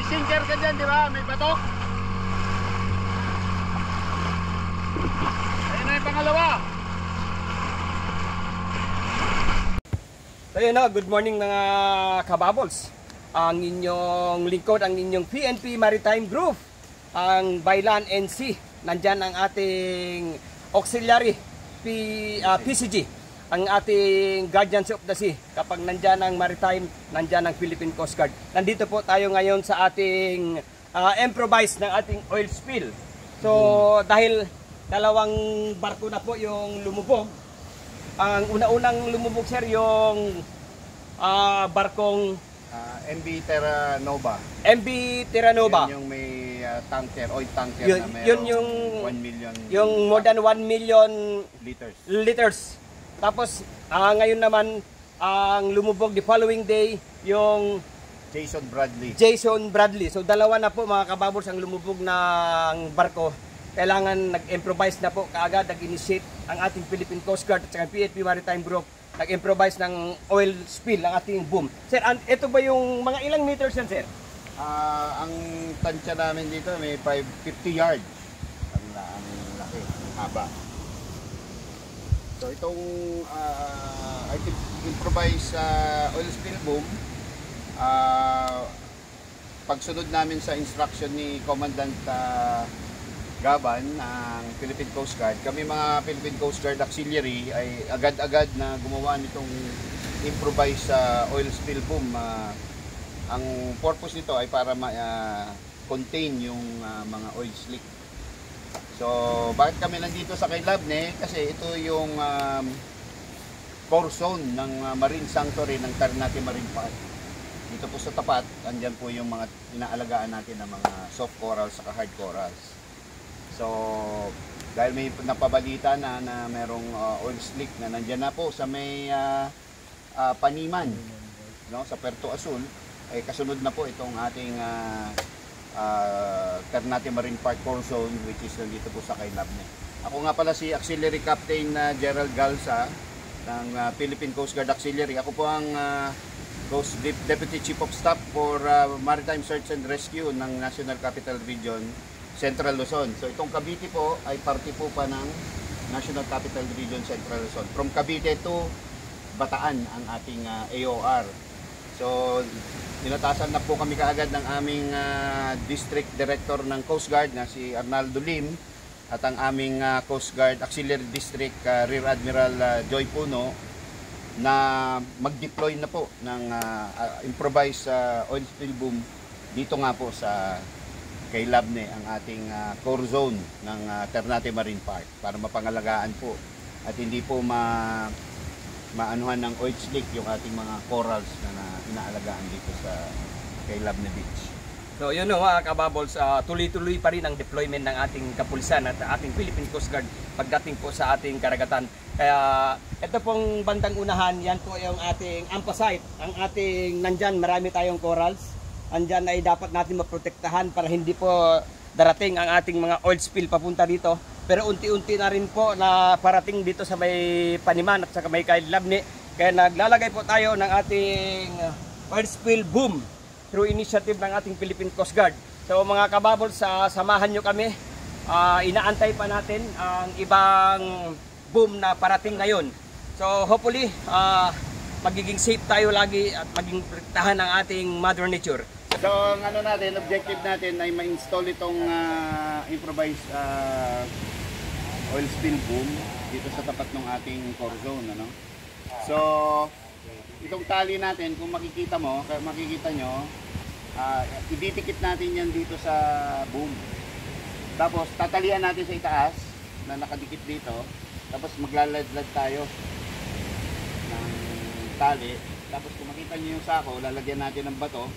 sinker ka dyan, di ba? May batok. Ayun na yung pangalawa. So yun na, good morning mga kababols. Ang inyong lingkod, ang inyong PNP Maritime Group, ang Byland NC. Nandyan ang ating auxiliary PCG, ang ating Guardians of the Sea. Kapag nandyan ang maritime, nandyan ang Philippine Coast Guard. Nandito po tayo ngayon sa ating improvise ng ating oil spill. So dahil dalawang barko na po yung lumubog. Ang una-unang lumubog, sir, yung barkong MV Terra Nova. MV Terra Nova. Yun yung may tanker, oil tanker Yun, na yun mayroong yung 1 million yung more than 1 million liters. Tapos ngayon naman ang lumubog the following day yung Jason Bradley. So dalawa na po mga kababols ang lumubog ng barko. Kailangan nag-improvise na po kaagad, nag-initiate ang ating Philippine Coast Guard at saka PNP Maritime Group. Nag-improvise ng oil spill ang ating boom. Sir, ito ba yung mga ilang meters yan, sir? Ang tansya namin dito may 50 yards. Ang laki, ang haba. So itong improvise oil spill boom, pagsunod namin sa instruction ni Commandant Gaban ng Philippine Coast Guard, kami mga Philippine Coast Guard Auxiliary ay agad-agad na gumawa nitong improvised oil spill boom. Ang purpose nito ay para contain yung mga oil slick. So bakit kami nandito sa kay Labne? Kasi ito yung core zone ng Marine Sanctuary ng Ternate Marine Park. Dito po sa tapat, andyan po yung mga inaalagaan natin ng mga soft corals at hard corals. So, dahil may napabalita na merong oil slick na nandyan na po sa may Paniman, no, sa Puerto Azul, ay kasunod na po itong ating Ternate Marine Park Core Zone, which is nandito po sa kay Labne. Ako nga pala si Auxiliary Captain Gerald Galsa ng Philippine Coast Guard Auxiliary. Ako po ang Deputy Chief of Staff for Maritime Search and Rescue ng National Capital Region, Central Luzon. So itong Cavite po ay parte po pa ng National Capital Region, Central Luzon. From Cavite to Bataan ang ating AOR. So ninatasan na po kami kaagad ng aming District Director ng Coast Guard na si Arnaldo Lim at ang aming Coast Guard Auxiliary District Rear Admiral Joy Puno na mag-deploy na po ng improvised oil spill boom dito nga po sa kay Labne, ang ating core zone ng Ternate Marine Park para mapangalagaan po at hindi po maanuhan ng oil slick yung ating mga corals na inaalagaan dito sa kay Labne Beach. So yun mga kababols, tuloy-tuloy pa rin ang deployment ng ating kapulisan at ating Philippine Coast Guard pagdating po sa ating karagatan. Kaya ito pong bandang unahan, yan po yung ating ampasite, ang ating nandyan, marami tayong corals. Andyan ay dapat natin maprotektahan para hindi po darating ang ating mga oil spill papunta dito. Pero unti-unti na rin po na parating dito sa may Paniman at sa may kay Labne. Kaya naglalagay po tayo ng ating oil spill boom through initiative ng ating Philippine Coast Guard. So mga kababol, samahan nyo kami. Inaantay pa natin ang ibang boom na parating ngayon. So hopefully magiging safe tayo lagi at maging protektahan ng ating Mother Nature. So ang objective natin ay ma-install itong improvised oil spill boom dito sa tapat ng ating core zone, ano? So itong tali natin, kung makikita nyo, ididikit natin yan dito sa boom. Tapos tatalian natin sa itaas na nakadikit dito. Tapos maglaladlad tayo ng tali. Tapos kung makita nyo yung sako, lalagyan natin ng bato.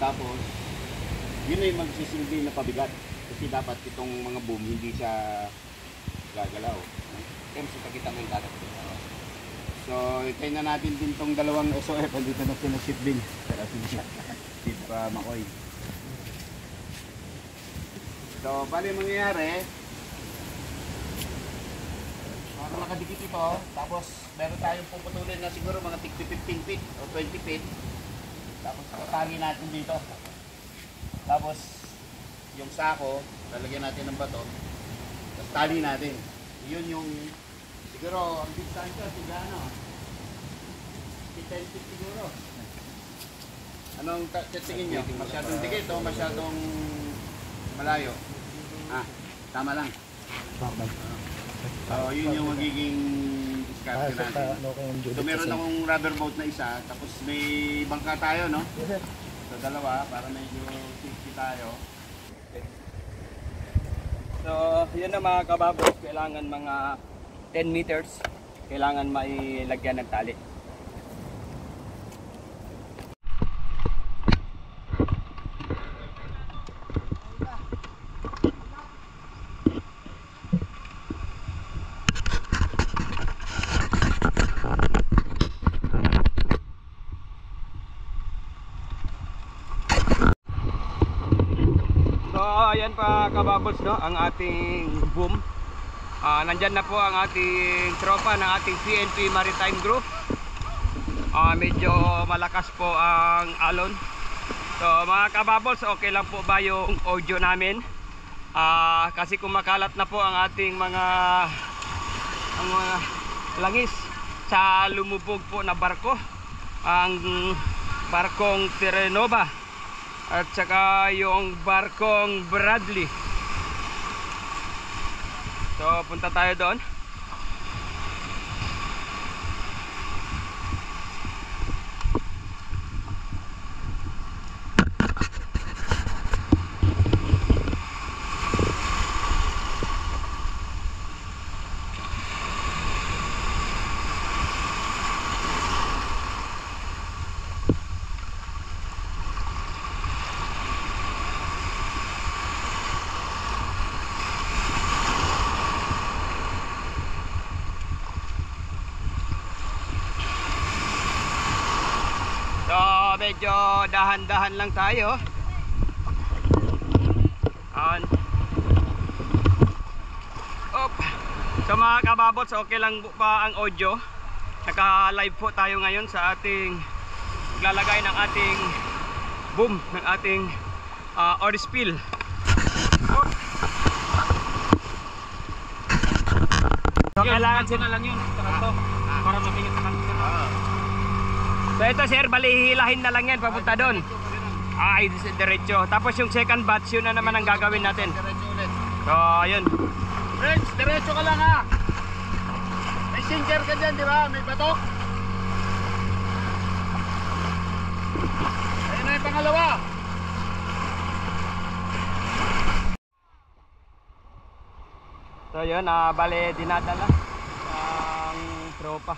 Tapos yun ay magsisilbi na pabigat. Kasi dapat itong mga boom hindi siya gagalaw. Kaya kita mo yung dagat. So itayin na natin din itong dalawang SOF. Dito na sila ship din. Ship Makoy. So bali mangyayari, nakadikit ito, tapos meron tayong puputulin na siguro mga 15 feet o 20 feet. Tapos tatali natin dito. Tapos yung sako, lalagyan natin ng bato. Tapos tali natin. Yun yung siguro ang distansya siguro ano. 10 feet siguro. Anong tingin nyo? Masyadong dikit o masyadong malayo? Ah, tama lang. So yun yung magiging diskarte natin. So meron akong rubber boat na isa, tapos may bangka tayo, no? So dalawa, para medyo safety tayo. So, yun na mga kababos, kailangan mga 10 meters, kailangan mailagyan ng tali. Ayan pa kababos, no, ang ating boom. Nandyan na po ang ating tropa ng ating PNP Maritime Group. Medyo malakas po ang alon. So mga kababos, okay lang po ba yung audio namin? Kasi kumakalat na po ang ating mga langis sa lumubog po na barko, ang barkong Terranova at saka yung barkong Bradley. So punta tayo doon. So medyo dahan-dahan lang tayo. So mga kababots, okay lang pa ang audio. Naka-live po tayo ngayon sa ating lalagay ng ating boom, ng ating oil spill. So kailangan na lang yun para mamingit naman. So ito sir, balihilahin na lang yan papunta doon. Ay, diretso. Tapos yung second batch, yun na naman ang gagawin natin. Diretso ulit. So ayun. Friends, diretso ka lang ha. May sinker ka dyan, di ba? May batok. Ayun na yung pangalawa. So yun, bale dinadala ang tropa.